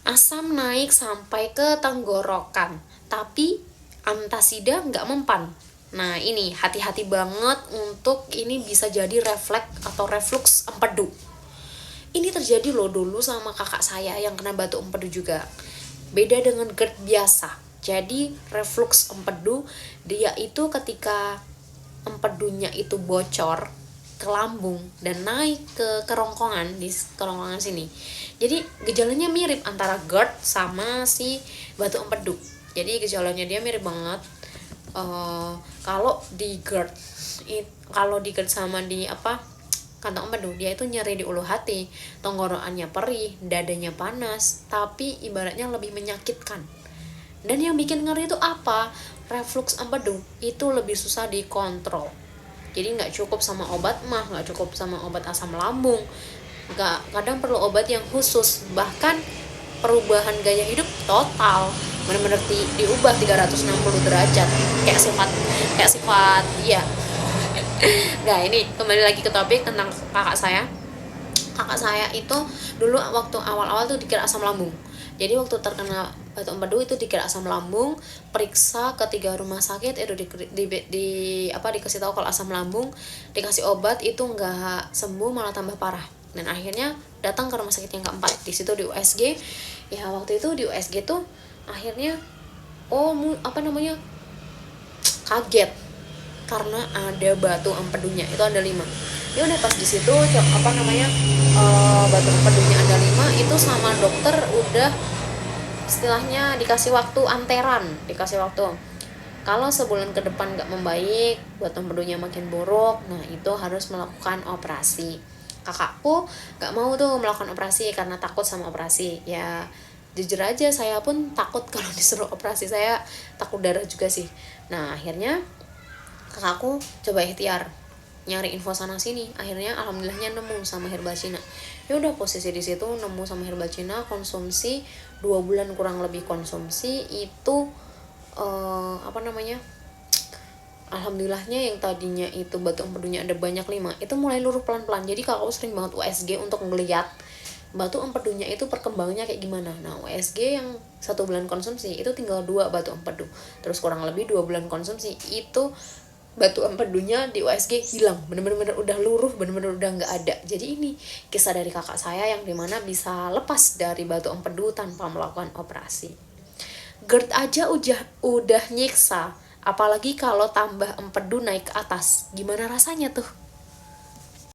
Asam naik sampai ke tenggorokan, tapi antasida nggak mempan. Nah ini hati-hati banget, untuk ini bisa jadi refleks atau reflux empedu. Ini terjadi loh dulu sama kakak saya yang kena batu empedu juga. Beda dengan GERD biasa. Jadi reflux empedu, dia itu ketika empedunya itu bocor ke lambung dan naik ke kerongkongan, di kerongkongan sini. Jadi gejalanya mirip antara GERD sama si batu empedu. Jadi gejalanya dia mirip banget. Kalau di GERD, sama di kantong empedu, dia itu nyeri di ulu hati, tenggorokannya perih, dadanya panas, tapi ibaratnya lebih menyakitkan. Dan yang bikin ngeri itu apa? Reflux empedu itu lebih susah dikontrol. Jadi nggak cukup sama obat mah, nggak cukup sama obat asam lambung, kadang perlu obat yang khusus. Bahkan perubahan gaya hidup total, benar-benar diubah 360 derajat, kayak sifat ya. Nah ini kembali lagi ke topik tentang kakak saya itu dulu waktu awal-awal tuh dikira asam lambung. Jadi waktu terkena batu empedu itu dikira asam lambung, periksa ke 3 rumah sakit itu dikasih tahu kalau asam lambung, dikasih obat itu nggak sembuh, malah tambah parah. Dan akhirnya datang ke rumah sakit yang keempat, di situ di USG. Ya waktu itu di USG tuh akhirnya kaget karena ada batu empedunya itu ada 5. Ya udah pas di situ batu empedunya ada 5, itu sama dokter udah istilahnya dikasih waktu anteran, kalau sebulan ke depan nggak membaik, batu empedunya makin buruk, nah itu harus melakukan operasi. Kakakku nggak mau tuh melakukan operasi karena takut sama operasi. Ya jujur aja saya pun takut kalau disuruh operasi, saya takut darah juga sih. Nah akhirnya kakakku coba ikhtiar nyari info sana sini, akhirnya alhamdulillahnya nemu sama herbal Cina. Ya udah posisi di situ nemu sama herbal Cina, konsumsi 2 bulan kurang lebih konsumsi itu alhamdulillahnya yang tadinya itu batu empedunya ada banyak 5 itu mulai luruh pelan-pelan. Jadi kakakku sering banget USG untuk ngeliat batu empedunya itu perkembangannya kayak gimana. Nah USG yang 1 bulan konsumsi itu tinggal 2 batu empedu, terus kurang lebih 2 bulan konsumsi itu batu empedunya di USG hilang, bener-bener udah luruh, bener-bener udah nggak ada. Jadi ini kisah dari kakak saya yang dimana bisa lepas dari batu empedu tanpa melakukan operasi. GERD aja udah nyiksa, apalagi kalau tambah empedu naik ke atas, gimana rasanya tuh?